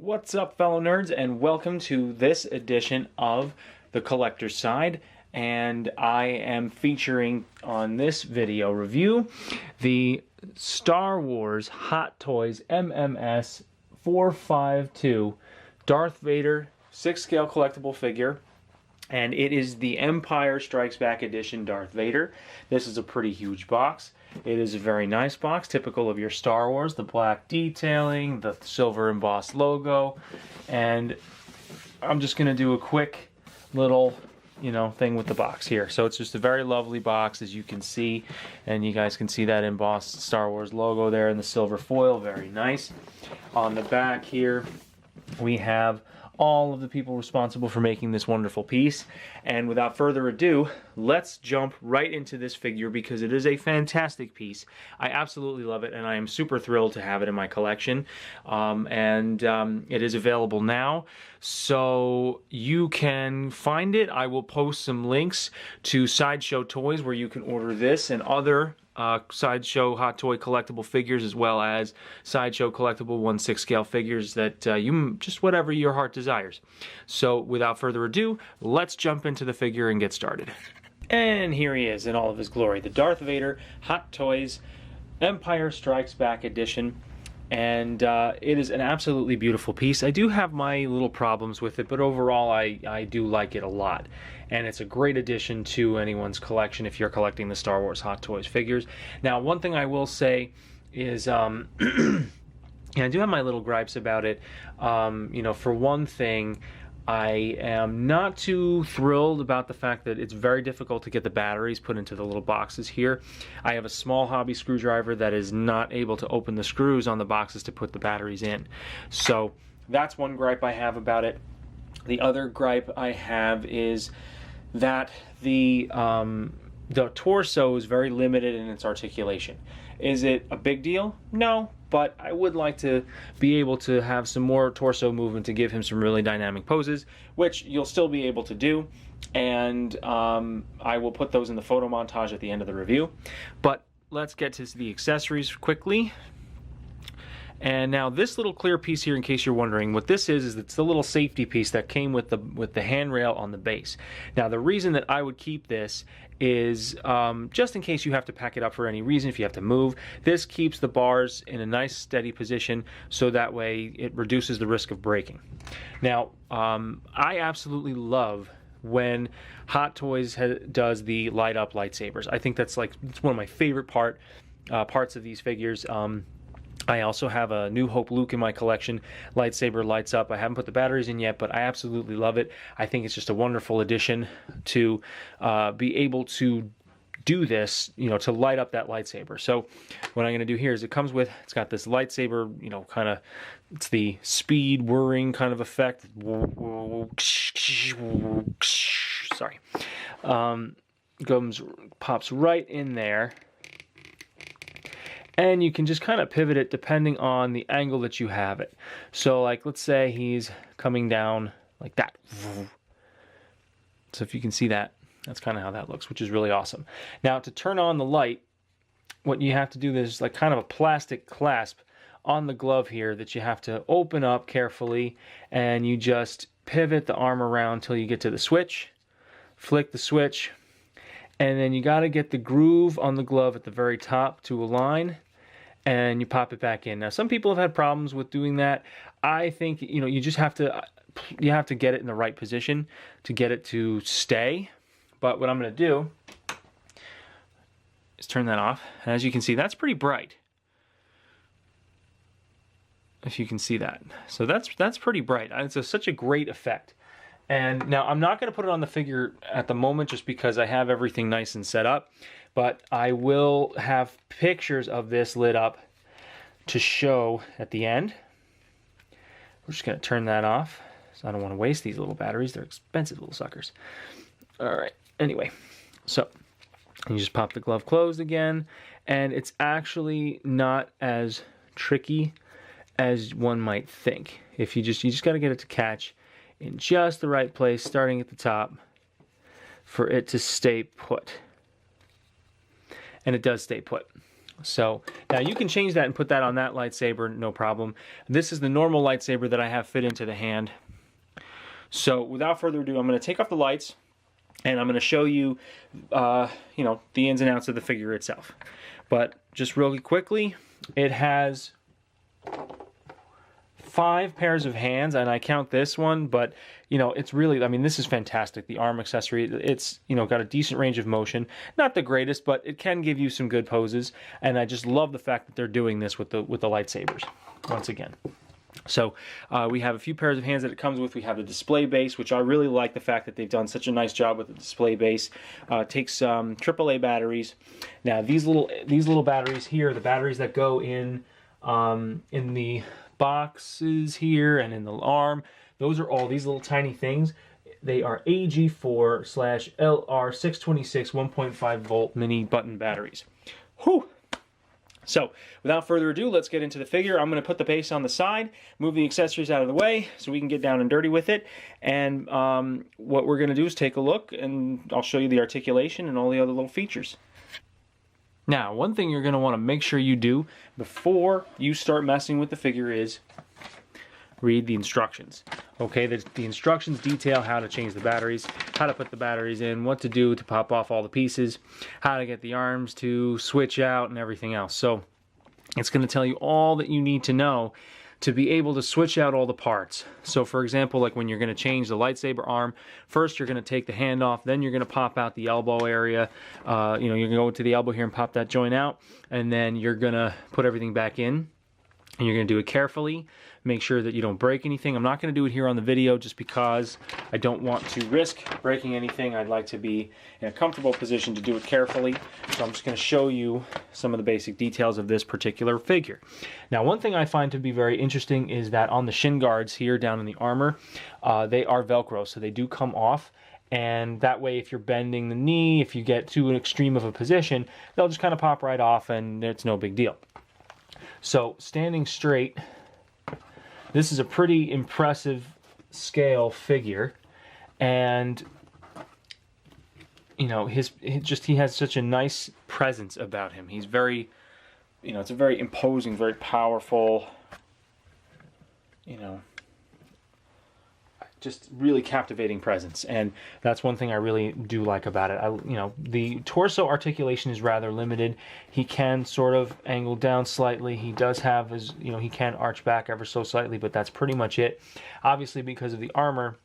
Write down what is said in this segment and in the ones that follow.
What's up, fellow nerds, and welcome to this edition of the Collector's Side. And I am featuring on this video review the Star Wars Hot Toys MMS 452 Darth Vader 6-scale collectible figure. And it is the Empire Strikes Back edition Darth Vader. This is a pretty huge box. It is a very nice box, typical of your Star Wars. The black detailing, the silver embossed logo. And I'm just going to do a quick little, thing with the box here. So it's just a very lovely box, as you can see. And you guys can see that embossed Star Wars logo there in the silver foil. Very nice. On the back here, we have all of the people responsible for making this wonderful piece. And without further adu, let's jump right into this figure because it is a fantastic piece. I absolutely love it, and I am super thrilled to have it in my collection. It is available now, so you can find it. I will post some links to Sideshow Toys where you can order this and other Sideshow Hot Toy collectible figures, as well as Sideshow collectible 1/6 scale figures that you just whatever your heart desires. So without further ado, let's jump into the figure and get started. And here he is in all of his glory, the Darth Vader Hot Toys Empire Strikes Back edition. And it is an absolutely beautiful piece. I do have my little problems with it, but overall I do like it a lot. And it's a great addition to anyone's collection if you're collecting the Star Wars Hot Toys figures. Now, one thing I will say is, I do have my little gripes about it. For one thing, I am not too thrilled about the fact that it's very difficult to get the batteries put into the little boxes here. I have a small hobby screwdriver that is not able to open the screws on the boxes to put the batteries in. So that's one gripe I have about it. The other gripe I have is that the torso is very limited in its articulation. Is it a big deal? No, but I would like to be able to have some more torso movement to give him some really dynamic poses, which you'll still be able to do, and I will put those in the photo montage at the end of the review. But let's get to the accessories quickly. And now this little clear piece here, in case you're wondering, what this is it's the little safety piece that came with the handrail on the base. Now the reason that I would keep this is just in case you have to pack it up for any reason, if you have to move. This keeps the bars in a nice steady position, so that way it reduces the risk of breaking. Now I absolutely love when Hot Toys does the light up lightsabers. I think it's one of my favorite parts of these figures. I also have a New Hope Luke in my collection. Lightsaber lights up. I haven't put the batteries in yet, but I absolutely love it. I think it's just a wonderful addition to be able to do this, to light up that lightsaber. So what I'm going to do here is it's got this lightsaber, it's the speed whirring kind of effect. Sorry. Pops right in there. And you can just kind of pivot it depending on the angle that you have it. So let's say he's coming down like that. So if you can see that, that's kind of how that looks, which is really awesome. Now to turn on the light, what you have to do is kind of a plastic clasp on the glove here that you have to open up carefully, and you just pivot the arm around until you get to the switch, flick the switch, and then you got to get the groove on the glove at the very top to align, and you pop it back in. Now, some people have had problems with doing that. I think, you just have to get it in the right position to get it to stay. But what I'm going to do is turn that off. And as you can see, that's pretty bright. If you can see that. So that's pretty bright. It's such a great effect. And now I'm not going to put it on the figure at the moment just because I have everything nice and set up, but I will have pictures of this lit up to show at the end. We're just going to turn that off, so I don't want to waste these little batteries. They're expensive little suckers. All right, anyway, so you just pop the glove closed again, and it's actually not as tricky as one might think. If you just got to get it to catch in just the right place, starting at the top, for it to stay put. And it does stay put. So now you can change that and put that on that lightsaber, no problem. This is the normal lightsaber that I have fit into the hand. So without further ado, I'm going to take off the lights and I'm going to show you, you know, the ins and outs of the figure itself. But just really quickly, it has 5 pairs of hands, and I count this one, but you know, it's really, I mean, this is fantastic. The arm accessory, it's, you know, got a decent range of motion. Not the greatest, but it can give you some good poses, and I just love the fact that they're doing this with the lightsabers once again. So we have a few pairs of hands that it comes with. We have the display base, which I really like the fact that they've done such a nice job with the display base. Takes AAA batteries. Now these little batteries here, the batteries that go in the boxes here and in the arm, those are all these little tiny things. They are AG4/LR626 1.5 volt mini button batteries. Whew! So, without further ado, let's get into the figure. I'm going to put the base on the side, move the accessories out of the way so we can get down and dirty with it. And what we're going to do is take a look, and I'll show you the articulation and all the other little features. Now, one thing you're going to want to make sure you do before you start messing with the figure is read the instructions. Okay, the instructions detail how to change the batteries, how to put the batteries in, what to do to pop off all the pieces, how to get the arms to switch out, and everything else. So it's going to tell you all that you need to know to be able to switch out all the parts. So for example, like when you're going to change the lightsaber arm, first you're going to take the hand off, then you're going to pop out the elbow area. You know, you're going to go to the elbow here and pop that joint out, and then you're going to put everything back in. And you're going to do it carefully. Make sure that you don't break anything. I'm not going to do it here on the video just because I don't want to risk breaking anything. I'd like to be in a comfortable position to do it carefully. So I'm just going to show you some of the basic details of this particular figure. Now, one thing I find to be very interesting is that on the shin guards here down in the armor, they are Velcro, so they do come off. And that way, if you're bending the knee, if you get to an extreme of a position, they'll just kind of pop right off and it's no big deal. So standing straight, this is a pretty impressive scale figure, and you know, he has such a nice presence about him. He's very, you know, it's a very imposing, very powerful, you know, just really captivating presence, and that's one thing I really do like about it. You know, the torso articulation is rather limited. He can sort of angle down slightly. He does have his, you know, he can arch back ever so slightly, but that's pretty much it. Obviously, because of the armor,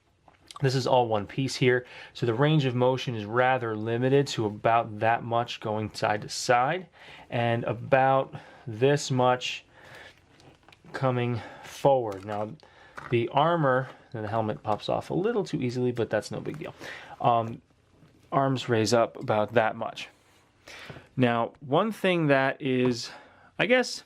this is all one piece here, so the range of motion is rather limited to about that much going side to side, and about this much coming forward. Now, the armor, and the helmet pops off a little too easily, but that's no big deal. Arms raise up about that much. Now, one thing that is, I guess,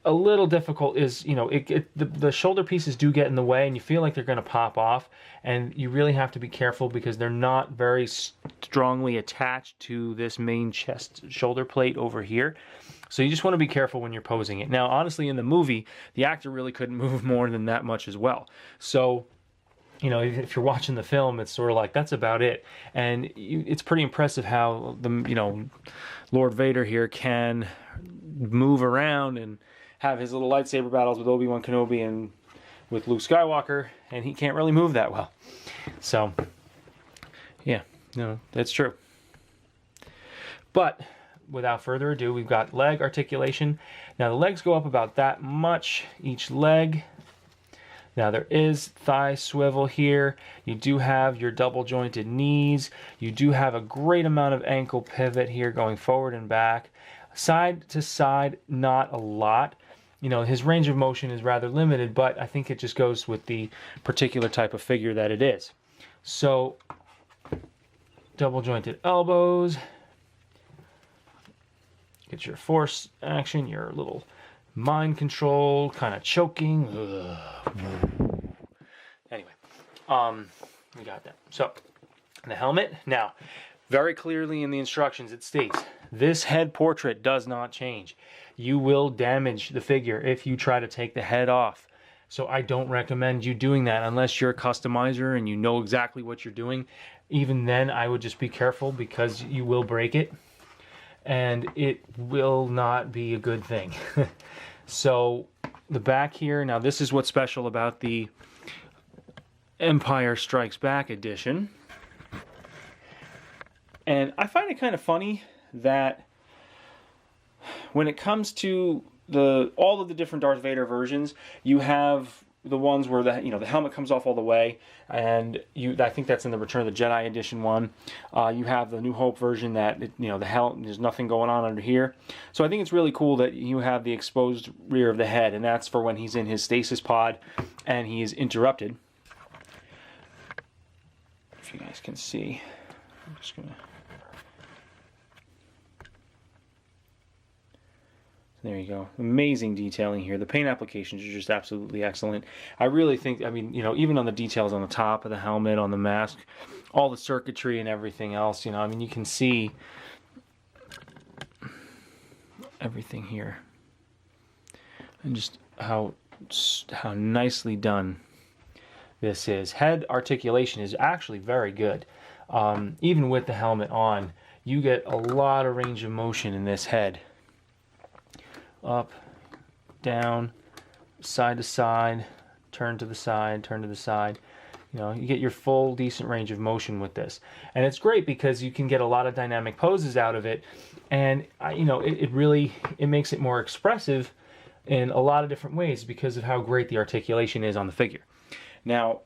a little difficult is, you know, the shoulder pieces do get in the way, and you feel like they're going to pop off, and you really have to be careful because they're not very strongly attached to this main chest shoulder plate over here. So you just want to be careful when you're posing it. Now, honestly, in the movie, the actor really couldn't move more than that much as well. So, you know, if you're watching the film, it's sort of like, that's about it. And it's pretty impressive how, you know, Lord Vader here can move around and have his little lightsaber battles with Obi-Wan Kenobi and with Luke Skywalker, and he can't really move that well. So, yeah, no, that's true. But without further ado, we've got leg articulation. Now the legs go up about that much each leg. Now there is thigh swivel here. You do have your double jointed knees. You do have a great amount of ankle pivot here going forward and back. Side to side, not a lot. You know, his range of motion is rather limited, but I think it just goes with the particular type of figure that it is. So, double jointed elbows. Get your force action, your little mind control, kind of choking. Anyway, we got that. So, the helmet. Now, very clearly in the instructions it states, this head portrait does not change. You will damage the figure if you try to take the head off. So I don't recommend you doing that unless you're a customizer and you know exactly what you're doing. Even then, I would just be careful because you will break it. and it will not be a good thing. So the back here, now this is what's special about the Empire Strikes Back edition. And I find it kind of funny that when it comes to all of the different Darth Vader versions, you have the ones where the helmet comes off all the way, and I think that's in the Return of the Jedi edition one. You have the New Hope version that there's nothing going on under here. So I think it's really cool that you have the exposed rear of the head, and that's for when he's in his stasis pod and he is interrupted. If you guys can see, I'm just gonna. There you go. Amazing detailing here. The paint applications are just absolutely excellent. I really think, even on the details on the top of the helmet, on the mask, all the circuitry and everything else, you can see everything here. And just how nicely done this is. Head articulation is actually very good. Even with the helmet on, you get a lot of range of motion in this head. Up, down, side to side, turn to the side, turn to the side. You get your full decent range of motion with this. And it's great because you can get a lot of dynamic poses out of it. And, it makes it more expressive in a lot of different ways because of how great the articulation is on the figure. Now,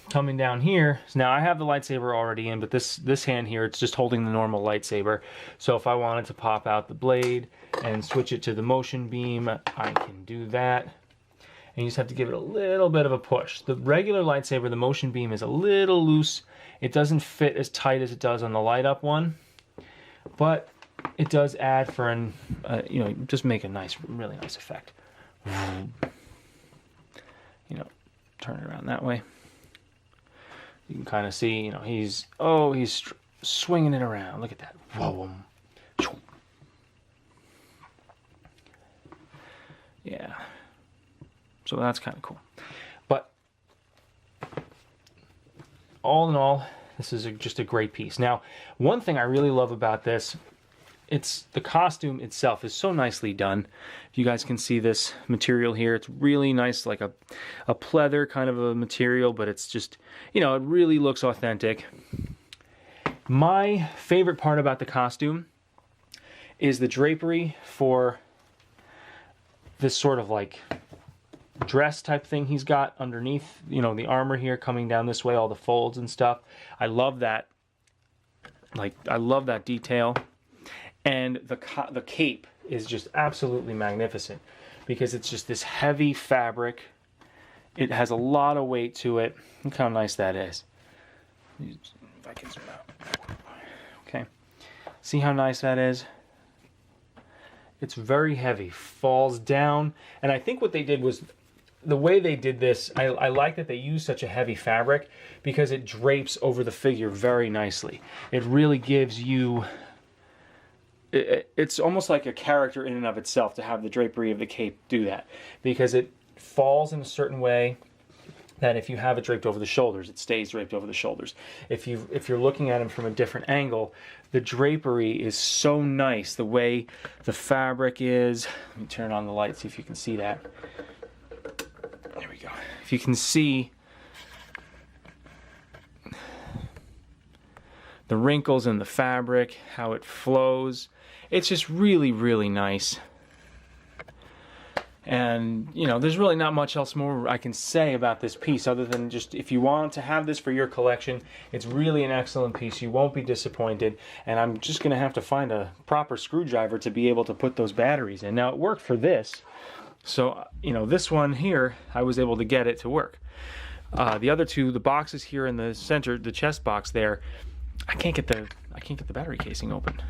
coming down here, so now I have the lightsaber already in, but this hand here, it's just holding the normal lightsaber. So if I wanted to pop out the blade and switch it to the motion beam, I can do that. And you just have to give it a little bit of a push. The regular lightsaber, the motion beam, is a little loose. It doesn't fit as tight as it does on the light up one, but it does add for just make a really nice effect. Turn it around that way. You can kind of see, he's swinging it around. Look at that. Whoa. Yeah. So that's kind of cool. But all in all, this is just a great piece. Now, one thing I really love about this, the costume itself is so nicely done. If you guys can see this material here, it's really nice, like a pleather kind of a material, but it's just, it really looks authentic. My favorite part about the costume is the drapery for this sort of like dress type thing he's got underneath, the armor here coming down this way, all the folds and stuff. I love that. I love that detail. And the cape is just absolutely magnificent because it's just this heavy fabric. It has a lot of weight to it. Look how nice that is. If I can zoom out. Okay. See how nice that is? It's very heavy, falls down. And I think what they did was, the way they did this, I like that they use such a heavy fabric because it drapes over the figure very nicely. It really gives you... It's almost like a character in and of itself to have the drapery of the cape do that, because it falls in a certain way that if you have it draped over the shoulders, it stays draped over the shoulders. If you're looking at him from a different angle, the drapery is so nice. The way the fabric is. Let me turn on the light, see if you can see that. There we go. If you can see the wrinkles in the fabric, how it flows. It's just really, really nice. And, there's really not much else more I can say about this piece other than just, if you want to have this for your collection, it's really an excellent piece. You won't be disappointed. And I'm just going to have to find a proper screwdriver to be able to put those batteries in. Now, it worked for this. So, this one here, I was able to get it to work. The other two, the boxes here in the center, the chest box there, I can't get the battery casing open.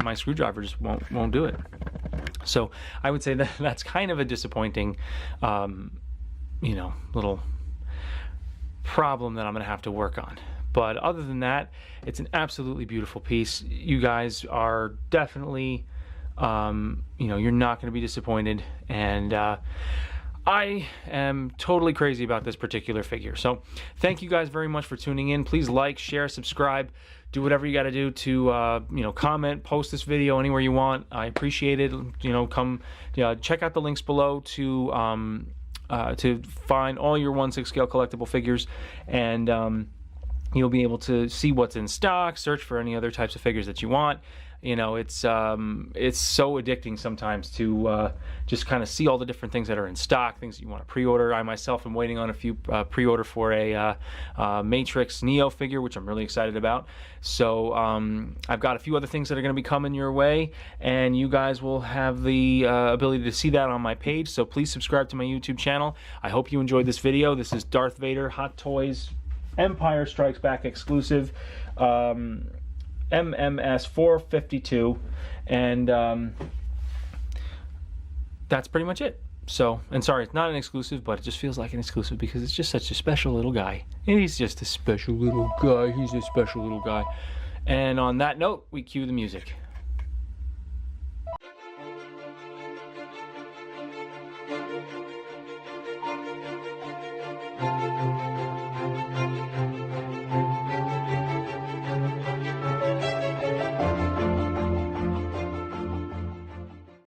My screwdriver just won't do it. So I would say that's kind of a disappointing, little problem that I'm going to have to work on. But other than that, it's an absolutely beautiful piece. You guys are definitely, you're not going to be disappointed. And I am totally crazy about this particular figure. So thank you guys very much for tuning in. Please like, share, subscribe, do whatever you got to do to comment, post this video anywhere you want. I appreciate it. Come check out the links below to find all your 1/6 scale collectible figures, and you'll be able to see what's in stock, search for any other types of figures that you want. It's so addicting sometimes to just kind of see all the different things that are in stock, things that you want to pre-order. I myself am waiting on a few pre-order for a Matrix Neo figure, which I'm really excited about. So I've got a few other things that are going to be coming your way, and you guys will have the ability to see that on my page. So please subscribe to my YouTube channel. I hope you enjoyed this video. This is Darth Vader Hot Toys Empire Strikes Back exclusive. MMS 452, and that's pretty much it. So, and sorry, it's not an exclusive, but it just feels like an exclusive because it's just such a special little guy. And he's just a special little guy. He's a special little guy. And on that note, we cue the music.